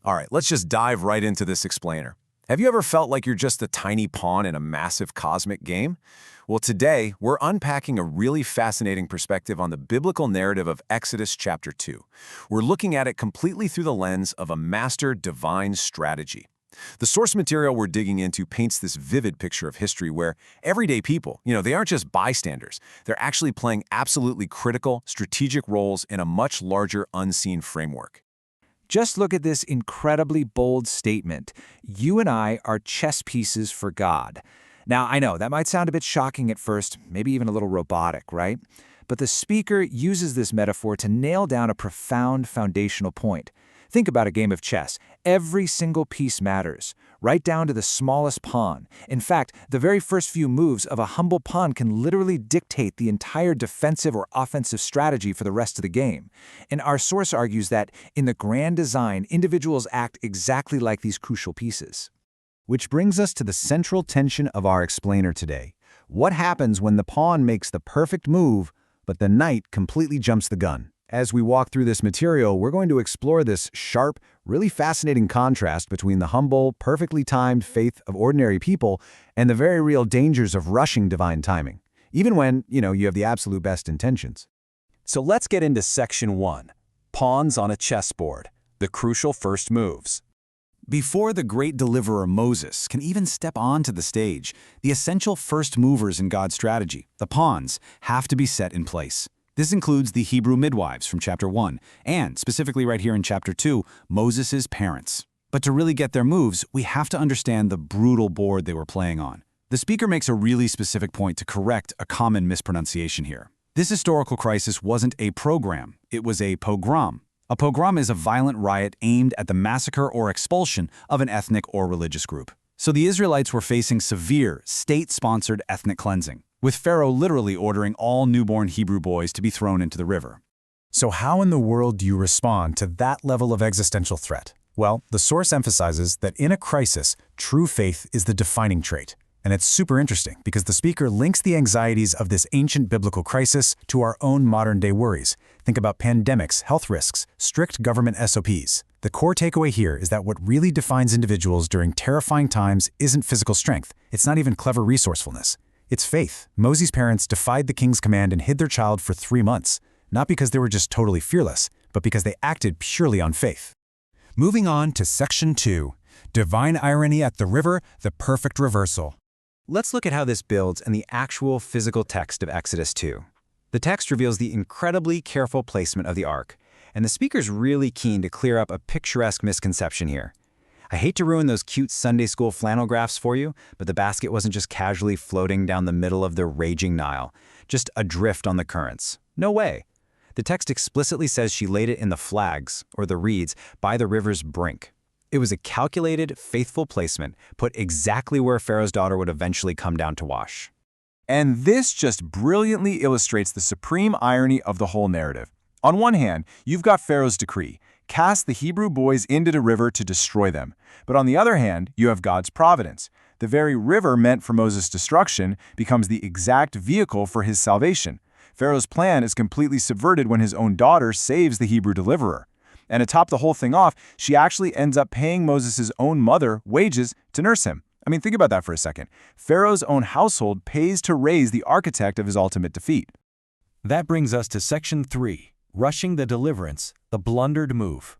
All right, let's just dive right into this explainer. Have you ever felt like you're just a tiny pawn in a massive cosmic game? Well, today, we're unpacking a really fascinating perspective on the biblical narrative of Exodus chapter 2. We're looking at it completely through the lens of a master divine strategy. The source material we're digging into paints this vivid picture of history where everyday people, they aren't just bystanders. They're actually playing absolutely critical, strategic roles in a much larger, unseen framework. Just look at this incredibly bold statement. You and I are chess pieces for God. Now, I know that might sound a bit shocking at first, maybe even a little robotic, right? But the speaker uses this metaphor to nail down a profound foundational point. Think about a game of chess. Every single piece matters, right down to the smallest pawn. In fact, the very first few moves of a humble pawn can literally dictate the entire defensive or offensive strategy for the rest of the game. And our source argues that, in the grand design, individuals act exactly like these crucial pieces. Which brings us to the central tension of our explainer today. What happens when the pawn makes the perfect move, but the knight completely jumps the gun? As we walk through this material, we're going to explore this sharp, really fascinating contrast between the humble, perfectly timed faith of ordinary people and the very real dangers of rushing divine timing, even when, you have the absolute best intentions. So let's get into Section 1, Pawns on a Chessboard, the crucial first moves. Before the great deliverer Moses can even step onto the stage, the essential first movers in God's strategy, the pawns, have to be set in place. This includes the Hebrew midwives from chapter 1, and, specifically right here in chapter 2, Moses' parents. But to really get their moves, we have to understand the brutal board they were playing on. The speaker makes a really specific point to correct a common mispronunciation here. This historical crisis wasn't a program, it was a pogrom. A pogrom is a violent riot aimed at the massacre or expulsion of an ethnic or religious group. So the Israelites were facing severe, state-sponsored ethnic cleansing, with Pharaoh literally ordering all newborn Hebrew boys to be thrown into the river. So how in the world do you respond to that level of existential threat? Well, the source emphasizes that in a crisis, true faith is the defining trait. And it's super interesting because the speaker links the anxieties of this ancient biblical crisis to our own modern-day worries. Think about pandemics, health risks, strict government SOPs. The core takeaway here is that what really defines individuals during terrifying times isn't physical strength. It's not even clever resourcefulness. It's faith. Moses' parents defied the king's command and hid their child for 3 months, not because they were just totally fearless, but because they acted purely on faith. Moving on to Section 2, Divine Irony at the River, the Perfect Reversal. Let's look at how this builds in the actual physical text of Exodus 2. The text reveals the incredibly careful placement of the ark, and the speaker's really keen to clear up a picturesque misconception here. I hate to ruin those cute Sunday school flannel graphs for you, but the basket wasn't just casually floating down the middle of the raging Nile, just adrift on the currents. No way. The text explicitly says she laid it in the flags, or the reeds, by the river's brink. It was a calculated, faithful placement, put exactly where Pharaoh's daughter would eventually come down to wash. And this just brilliantly illustrates the supreme irony of the whole narrative. On one hand, you've got Pharaoh's decree, cast the Hebrew boys into the river to destroy them. But on the other hand, you have God's providence. The very river meant for Moses' destruction becomes the exact vehicle for his salvation. Pharaoh's plan is completely subverted when his own daughter saves the Hebrew deliverer. And to top the whole thing off, she actually ends up paying Moses' own mother wages to nurse him. I mean, think about that for a second. Pharaoh's own household pays to raise the architect of his ultimate defeat. That brings us to Section 3, Rushing the Deliverance, the Blundered Move.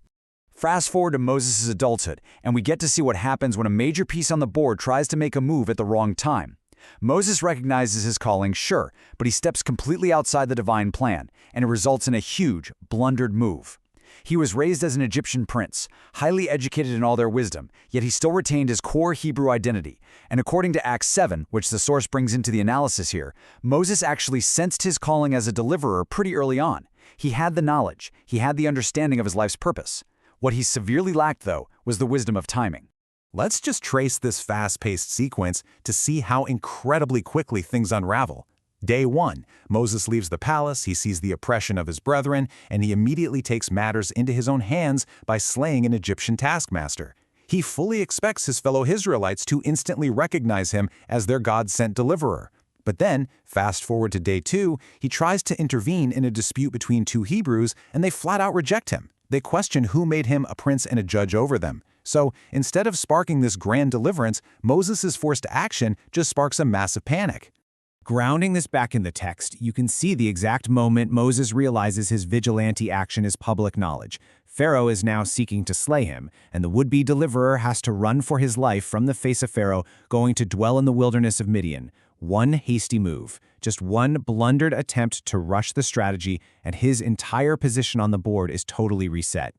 Fast forward to Moses' adulthood, and we get to see what happens when a major piece on the board tries to make a move at the wrong time. Moses recognizes his calling, sure, but he steps completely outside the divine plan, and it results in a huge, blundered move. He was raised as an Egyptian prince, highly educated in all their wisdom, yet he still retained his core Hebrew identity. And according to Acts 7, which the source brings into the analysis here, Moses actually sensed his calling as a deliverer pretty early on. He had the knowledge, he had the understanding of his life's purpose. What he severely lacked, though, was the wisdom of timing. Let's just trace this fast-paced sequence to see how incredibly quickly things unravel. Day 1, Moses leaves the palace, he sees the oppression of his brethren, and he immediately takes matters into his own hands by slaying an Egyptian taskmaster. He fully expects his fellow Israelites to instantly recognize him as their God-sent deliverer. But then, fast forward to day 2, he tries to intervene in a dispute between two Hebrews, and they flat out reject him. They question who made him a prince and a judge over them. So instead of sparking this grand deliverance, Moses' forced action just sparks a massive panic. Grounding this back in the text, you can see the exact moment Moses realizes his vigilante action is public knowledge. Pharaoh is now seeking to slay him, and the would-be deliverer has to run for his life from the face of Pharaoh, going to dwell in the wilderness of Midian. One hasty move, just one blundered attempt to rush the strategy, and his entire position on the board is totally reset.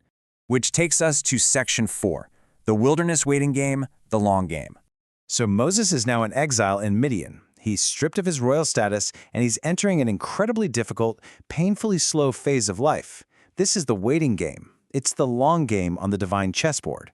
Which takes us to Section 4, the wilderness waiting game, the long game. So Moses is now in exile in Midian. He's stripped of his royal status, and he's entering an incredibly difficult, painfully slow phase of life. This is the waiting game. It's the long game on the divine chessboard.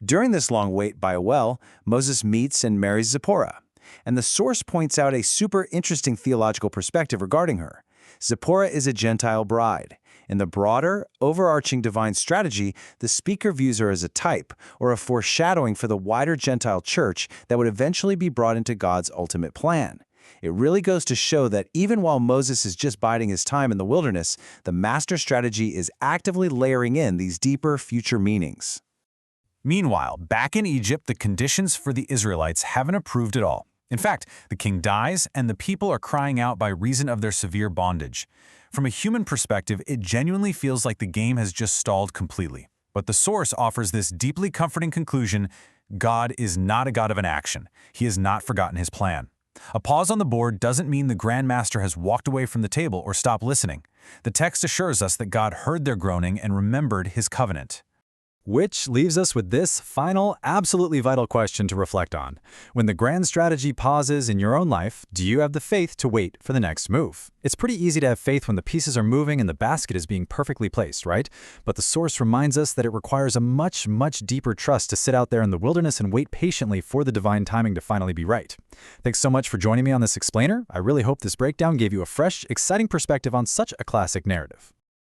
During this long wait by a well, Moses meets and marries Zipporah. And the source points out a super interesting theological perspective regarding her. Zipporah is a Gentile bride. In the broader, overarching divine strategy, the speaker views her as a type, or a foreshadowing for the wider Gentile church that would eventually be brought into God's ultimate plan. It really goes to show that even while Moses is just biding his time in the wilderness, the master strategy is actively layering in these deeper future meanings. Meanwhile, back in Egypt, the conditions for the Israelites haven't improved at all. In fact, the king dies, and the people are crying out by reason of their severe bondage. From a human perspective, it genuinely feels like the game has just stalled completely. But the source offers this deeply comforting conclusion: God is not a God of inaction. He has not forgotten his plan. A pause on the board doesn't mean the Grandmaster has walked away from the table or stopped listening. The text assures us that God heard their groaning and remembered his covenant. Which leaves us with this final, absolutely vital question to reflect on. When the grand strategy pauses in your own life, do you have the faith to wait for the next move? It's pretty easy to have faith when the pieces are moving and the basket is being perfectly placed, right? But the source reminds us that it requires a much, much deeper trust to sit out there in the wilderness and wait patiently for the divine timing to finally be right. Thanks so much for joining me on this explainer. I really hope this breakdown gave you a fresh, exciting perspective on such a classic narrative.